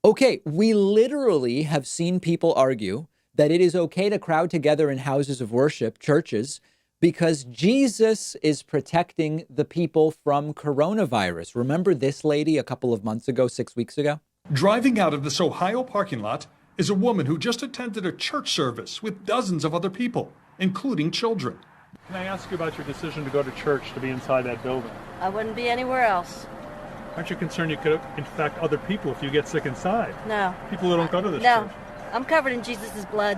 Okay, we literally have seen people argue that it is okay to crowd together in houses of worship, churches, because Jesus is protecting the people from coronavirus. Remember this lady a couple of months ago, 6 weeks ago? Driving out of this Ohio parking lot is a woman who just attended a church service with dozens of other people, including children. Can I ask you about your decision to go to church to be inside that building? I wouldn't be anywhere else. Aren't you concerned you could infect other people if you get sick inside? No. People who don't go to this No. church. I'm covered in Jesus' blood.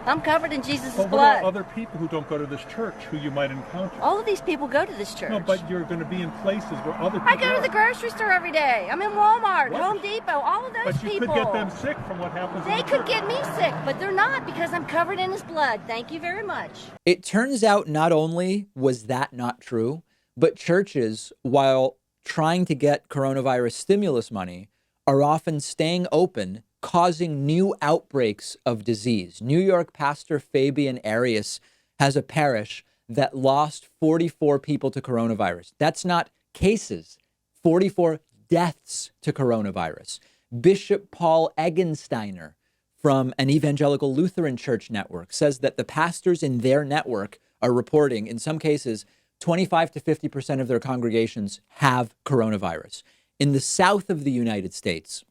I'm covered in Jesus' But what blood. about other people who don't go to this church who you might encounter? All of these people go to this church. No, but you're going to be in places where other people I go to the grocery store every day. I'm in Walmart, What? Home Depot, all of those But you people. could get them sick from what happens in They the could church. get me sick, but they're not because I'm covered in his blood. Thank you very much. It turns out not only was that not true, but churches, while trying to get coronavirus stimulus money, are often staying open, causing new outbreaks of disease. New York pastor Fabian Arias has a parish that lost 44 people to coronavirus. That's not cases, 44 deaths to coronavirus. Bishop Paul Eggensteiner from an evangelical Lutheran church network says that the pastors in their network are reporting, in some cases, 25 to 50% of their congregations have coronavirus. In the south of the United States,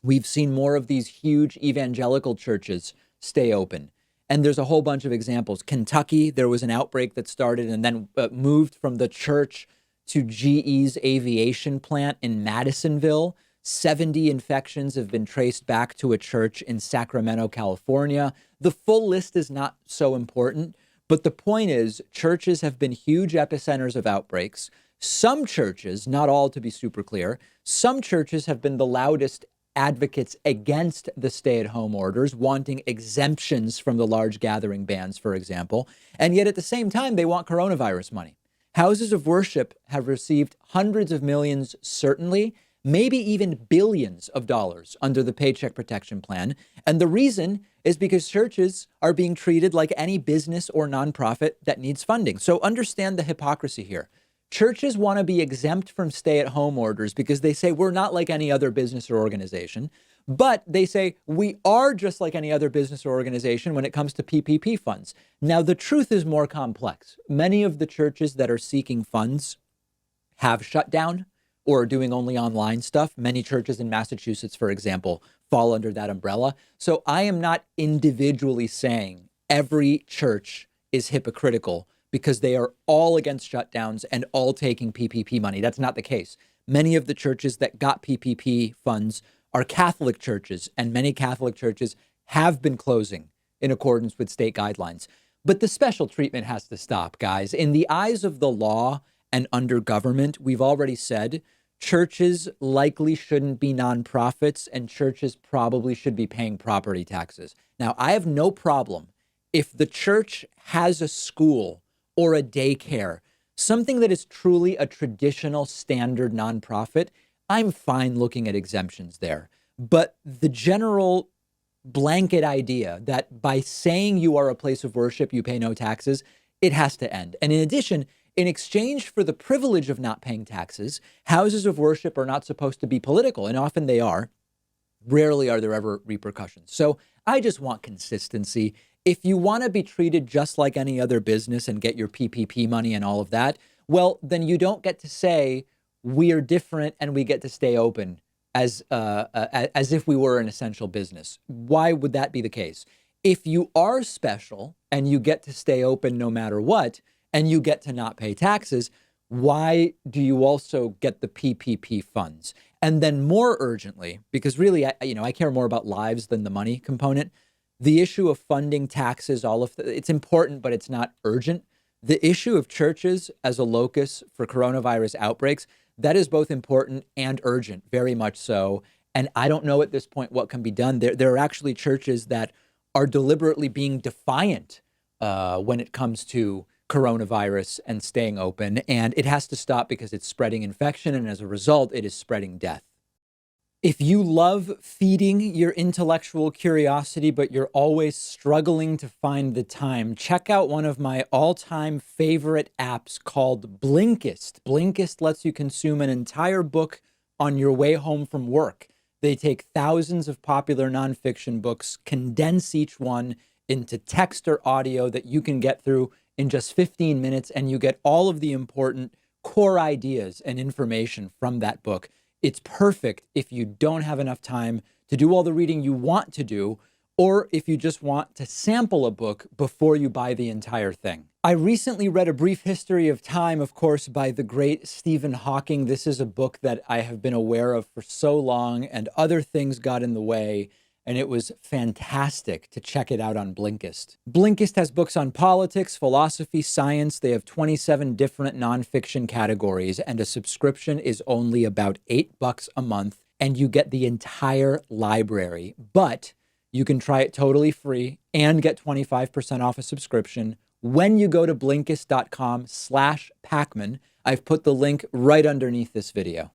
we've seen more of these huge evangelical churches stay open. And there's a whole bunch of examples. Kentucky, there was an outbreak that started and then moved from the church to GE's aviation plant in Madisonville. 70 infections have been traced back to a church in Sacramento, California. The full list is not so important, but the point is churches have been huge epicenters of outbreaks. Some churches, not all to be super clear, some churches have been the loudest advocates against the stay-at-home orders, wanting exemptions from the large gathering bans, for example. And yet at the same time, they want coronavirus money. Houses of worship have received hundreds of millions, certainly, maybe even billions of dollars under the Paycheck Protection Plan. And the reason is because churches are being treated like any business or nonprofit that needs funding. So understand the hypocrisy here. Churches want to be exempt from stay-at-home orders because they say we're not like any other business or organization, but they say we are just like any other business or organization when it comes to PPP funds. Now, the truth is more complex. Many of the churches that are seeking funds have shut down or are doing only online stuff. Many churches in Massachusetts, for example, fall under that umbrella. So I am not individually saying every church is hypocritical because they are all against shutdowns and all taking PPP money. That's not the case. Many of the churches that got PPP funds are Catholic churches, and many Catholic churches have been closing in accordance with state guidelines. But the special treatment has to stop, guys. In the eyes of the law and under government, we've already said churches likely shouldn't be nonprofits and churches probably should be paying property taxes. Now, I have no problem if the church has a school or a daycare, something that is truly a traditional standard nonprofit. I'm fine looking at exemptions there. But the general blanket idea that by saying you are a place of worship, you pay no taxes, it has to end. And in addition, in exchange for the privilege of not paying taxes, houses of worship are not supposed to be political, and often they are. Rarely are there ever repercussions. So I just want consistency. If you want to be treated just like any other business and get your PPP money and all of that, well, then you don't get to say we're different and we get to stay open as if we were an essential business. Why would that be the case? If you are special and you get to stay open no matter what, and you get to not pay taxes, why do you also get the PPP funds? And then more urgently, because really, I care more about lives than the money component, the issue of funding taxes, it's important, but it's not urgent. The issue of churches as a locus for coronavirus outbreaks, that is both important and urgent, very much so. And I don't know at this point what can be done. There are actually churches that are deliberately being defiant when it comes to coronavirus and staying open. And it has to stop because it's spreading infection. And as a result, it is spreading death. If you love feeding your intellectual curiosity, but you're always struggling to find the time, check out one of my all-time favorite apps called Blinkist. Blinkist lets you consume an entire book on your way home from work. They take thousands of popular nonfiction books, condense each one into text or audio that you can get through in just 15 minutes, and you get all of the important core ideas and information from that book. It's perfect if you don't have enough time to do all the reading you want to do, or if you just want to sample a book before you buy the entire thing. I recently read A Brief History of Time, of course, by the great Stephen Hawking. This is a book that I have been aware of for so long, and other things got in the way, and it was fantastic to check it out on Blinkist. Blinkist has books on politics, philosophy, science. They have 27 different nonfiction categories, and a subscription is only about $8 a month, and you get the entire library. But you can try it totally free and get 25% off a subscription when you go to Blinkist.com/Pakman. I've put the link right underneath this video.